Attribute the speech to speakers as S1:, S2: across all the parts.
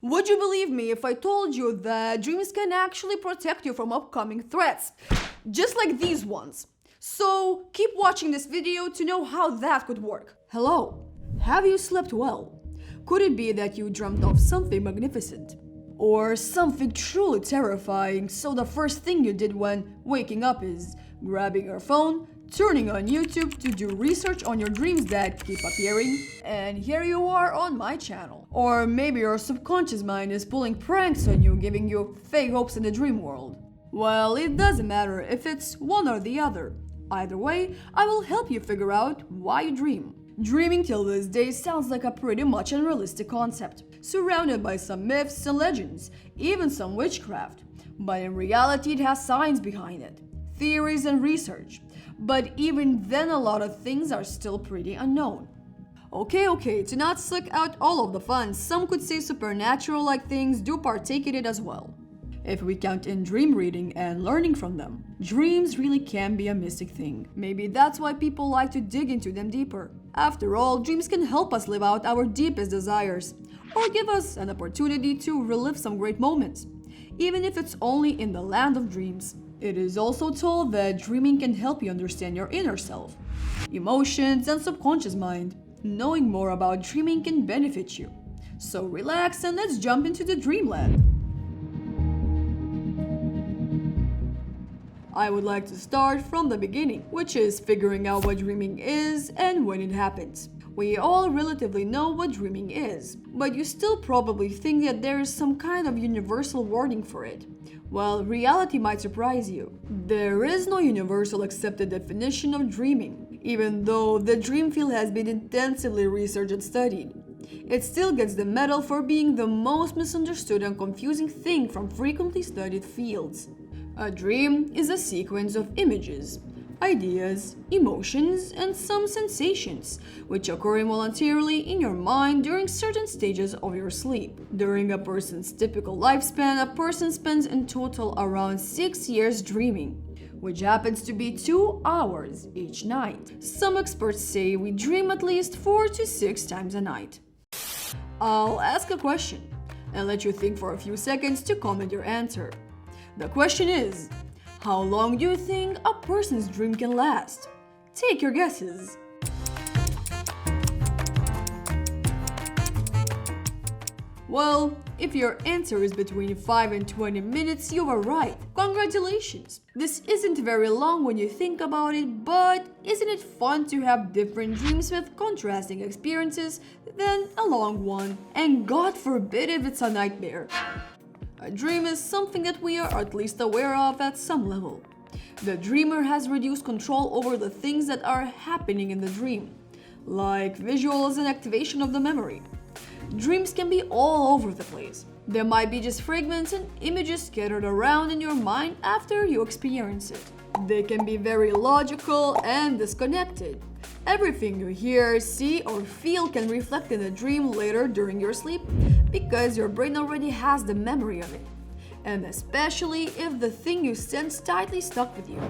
S1: Would you believe me if I told you that dreams can actually protect you from upcoming threats? Just like these ones. So keep watching this video to know how that could work. Hello, have you slept well? Could it be that you dreamt of something magnificent? Or something truly terrifying, so the first thing you did when waking up is grabbing your phone, turning on YouTube to do research on your dreams that keep appearing, and here you are on my channel. Or maybe your subconscious mind is pulling pranks on you, giving you fake hopes in the dream world. Well, it doesn't matter if it's one or the other. Either way, I will help you figure out why you dream. Dreaming till this day sounds like a pretty much unrealistic concept, surrounded by some myths and legends, even some witchcraft. But in reality, it has science behind it, theories and research. But even then, a lot of things are still pretty unknown. Okay, to not suck out all of the fun, some could say supernatural-like things do partake in it as well. If we count in dream reading and learning from them, dreams really can be a mystic thing. Maybe that's why people like to dig into them deeper. After all, dreams can help us live out our deepest desires, or give us an opportunity to relive some great moments, even if it's only in the land of dreams. It is also told that dreaming can help you understand your inner self, emotions, and subconscious mind. Knowing more about dreaming can benefit you. So relax and let's jump into the dreamland. I would like to start from the beginning, which is figuring out what dreaming is and when it happens. We all relatively know what dreaming is, but you still probably think that there is some kind of universal wording for it. Well, reality might surprise you. There is no universal accepted definition of dreaming, even though the dream field has been intensively researched and studied. It still gets the medal for being the most misunderstood and confusing thing from frequently studied fields. A dream is a sequence of images, ideas, emotions, and some sensations, which occur involuntarily in your mind during certain stages of your sleep. During a person's typical lifespan, a person spends in total around 6 years dreaming, which happens to be 2 hours each night. Some experts say we dream at least 4 to 6 times a night. I'll ask a question and let you think for a few seconds to comment your answer. The question is, how long do you think a person's dream can last? Take your guesses. Well, if your answer is between 5 and 20 minutes, you are right. Congratulations! This isn't very long when you think about it, but isn't it fun to have different dreams with contrasting experiences than a long one? And God forbid if it's a nightmare. A dream is something that we are at least aware of at some level. The dreamer has reduced control over the things that are happening in the dream, like visuals and activation of the memory. Dreams can be all over the place. There might be just fragments and images scattered around in your mind after you experience it. They can be very logical and disconnected. Everything you hear, see, or feel can reflect in a dream later during your sleep because your brain already has the memory of it, and especially if the thing you sense tightly stuck with you.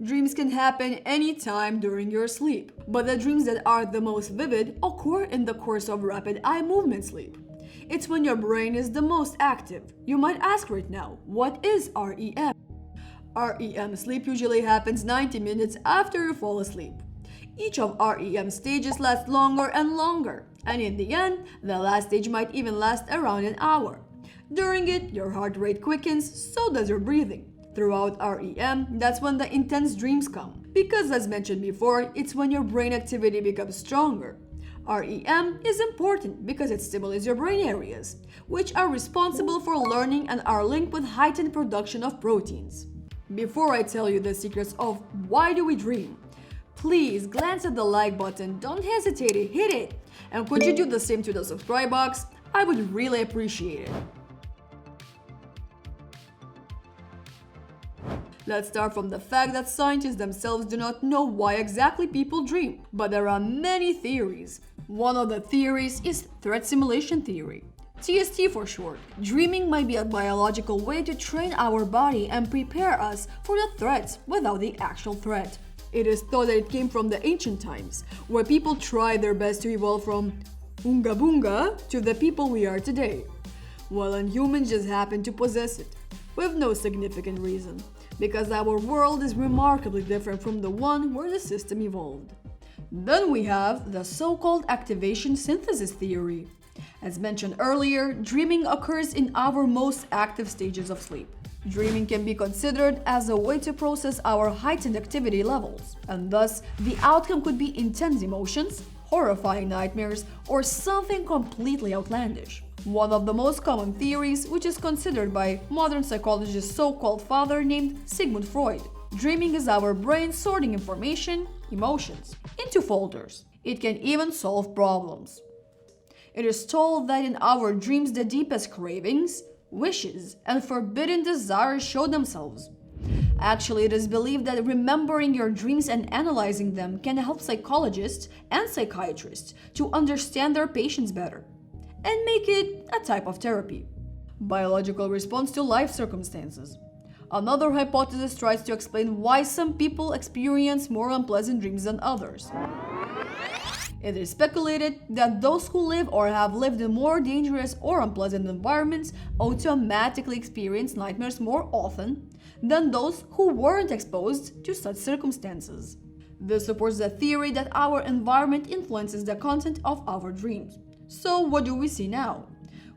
S1: Dreams can happen anytime during your sleep, but the dreams that are the most vivid occur in the course of rapid eye movement sleep. It's when your brain is the most active. You might ask right now, what is REM? REM sleep usually happens 90 minutes after you fall asleep. Each of REM stages lasts longer and longer, and in the end, the last stage might even last around an hour. During it, your heart rate quickens, so does your breathing. Throughout REM, that's when the intense dreams come, because as mentioned before, it's when your brain activity becomes stronger. REM is important because it stimulates your brain areas, which are responsible for learning and are linked with heightened production of proteins. Before I tell you the secrets of why do we dream, please glance at the like button, don't hesitate to hit it, and could you do the same to the subscribe box? I would really appreciate it. Let's start from the fact that scientists themselves do not know why exactly people dream, but there are many theories. One of the theories is threat simulation theory. TST for short. Dreaming might be a biological way to train our body and prepare us for the threats without the actual threat. It is thought that it came from the ancient times, where people tried their best to evolve from Oonga Boonga to the people we are today, while humans just happen to possess it, with no significant reason, because our world is remarkably different from the one where the system evolved. Then we have the so-called activation synthesis theory. As mentioned earlier, dreaming occurs in our most active stages of sleep. Dreaming can be considered as a way to process our heightened activity levels, and thus the outcome could be intense emotions, horrifying nightmares, or something completely outlandish. One of the most common theories, which is considered by modern psychologists' so-called father named Sigmund Freud. Dreaming is our brain sorting information, emotions, into folders. It can even solve problems. It is told that in our dreams the deepest cravings, wishes, and forbidden desires show themselves. Actually, it is believed that remembering your dreams and analyzing them can help psychologists and psychiatrists to understand their patients better and make it a type of therapy. Biological response to life circumstances. Another hypothesis tries to explain why some people experience more unpleasant dreams than others. It is speculated that those who live or have lived in more dangerous or unpleasant environments automatically experience nightmares more often than those who weren't exposed to such circumstances. This supports the theory that our environment influences the content of our dreams. So what do we see now?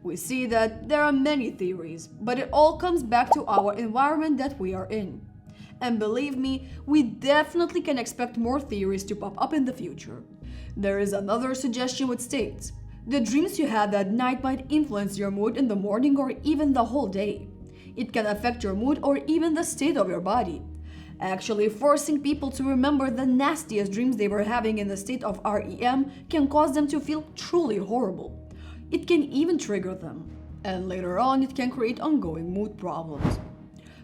S1: We see that there are many theories, but it all comes back to our environment that we are in. And believe me, we definitely can expect more theories to pop up in the future. There is another suggestion which states, the dreams you had that night might influence your mood in the morning or even the whole day. It can affect your mood or even the state of your body. Actually, forcing people to remember the nastiest dreams they were having in the state of REM can cause them to feel truly horrible. It can even trigger them, and later on it can create ongoing mood problems.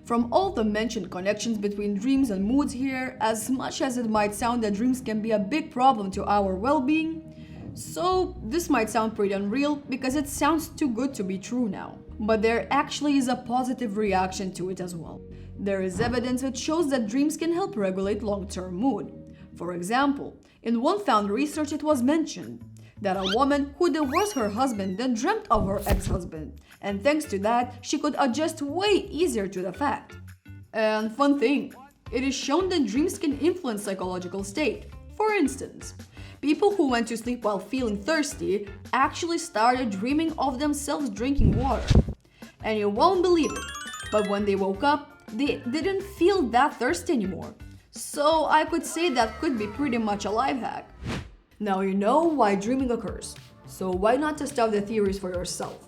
S1: From all the mentioned connections between dreams and moods here, as much as it might sound that dreams can be a big problem to our well-being, so this might sound pretty unreal because it sounds too good to be true now. But there actually is a positive reaction to it as well. There is evidence which shows that dreams can help regulate long-term mood. For example, in one found research it was mentioned that a woman who divorced her husband then dreamt of her ex-husband, and thanks to that, she could adjust way easier to the fact. And fun thing, it is shown that dreams can influence psychological state. For instance, people who went to sleep while feeling thirsty actually started dreaming of themselves drinking water. And you won't believe it, but when they woke up, they didn't feel that thirsty anymore. So I could say that could be pretty much a life hack. Now you know why dreaming occurs, so why not test out the theories for yourself?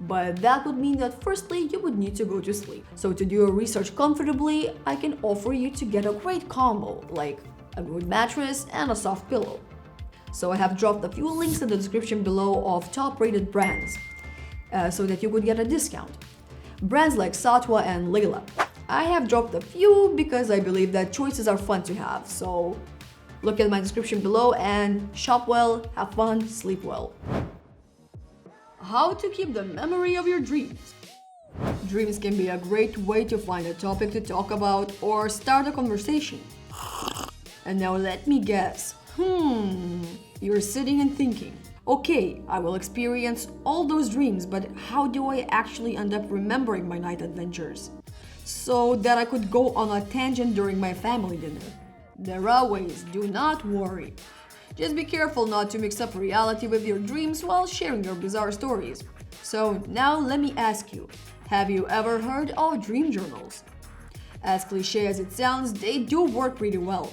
S1: But that would mean that firstly you would need to go to sleep. So to do your research comfortably, I can offer you to get a great combo, like a good mattress and a soft pillow. So I have dropped a few links in the description below of top-rated brands, so that you could get a discount. Brands like Satwa and Leila. I have dropped a few because I believe that choices are fun to have, so look at my description below and shop well, have fun, sleep well. How to keep the memory of your dreams. Dreams can be a great way to find a topic to talk about or start a conversation. And now let me guess. You're sitting and thinking, okay, I will experience all those dreams, but how do I actually end up remembering my night adventures? So that I could go on a tangent during my family dinner. There are ways, do not worry. Just be careful not to mix up reality with your dreams while sharing your bizarre stories. So now let me ask you, have you ever heard of dream journals? As cliche as it sounds, they do work pretty well.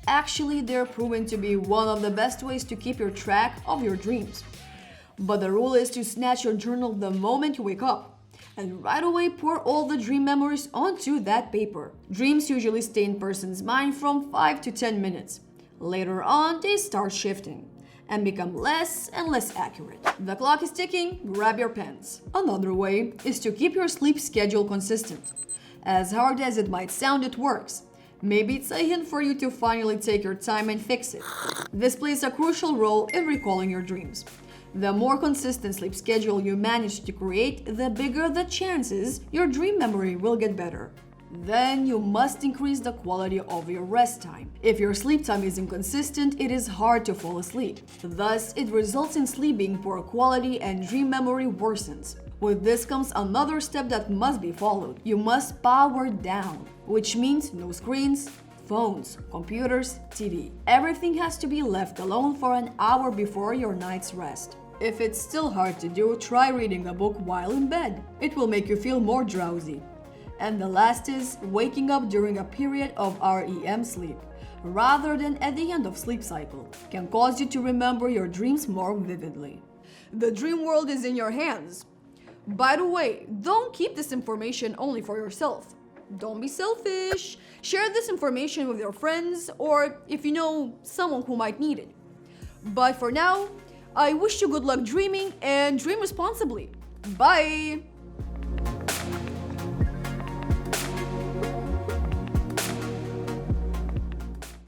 S1: Actually, they're proven to be one of the best ways to keep your track of your dreams. But the rule is to snatch your journal the moment you wake up and right away pour all the dream memories onto that paper. Dreams usually stay in person's mind from 5 to 10 minutes. Later on, they start shifting and become less and less accurate. The clock is ticking, grab your pens. Another way is to keep your sleep schedule consistent. As hard as it might sound, it works. Maybe it's a hint for you to finally take your time and fix it. This plays a crucial role in recalling your dreams. The more consistent sleep schedule you manage to create, the bigger the chances your dream memory will get better. Then you must increase the quality of your rest time. If your sleep time is inconsistent, it is hard to fall asleep. Thus, it results in sleep being poor quality and dream memory worsens. With this comes another step that must be followed. You must power down, which means no screens, phones, computers, TV. Everything has to be left alone for an hour before your night's rest. If it's still hard to do, try reading a book while in bed. It will make you feel more drowsy. And the last is waking up during a period of REM sleep, rather than at the end of sleep cycle, can cause you to remember your dreams more vividly. The dream world is in your hands. By the way, don't keep this information only for yourself. Don't be selfish. Share this information with your friends or if you know someone who might need it. But for now, I wish you good luck dreaming and dream responsibly. Bye!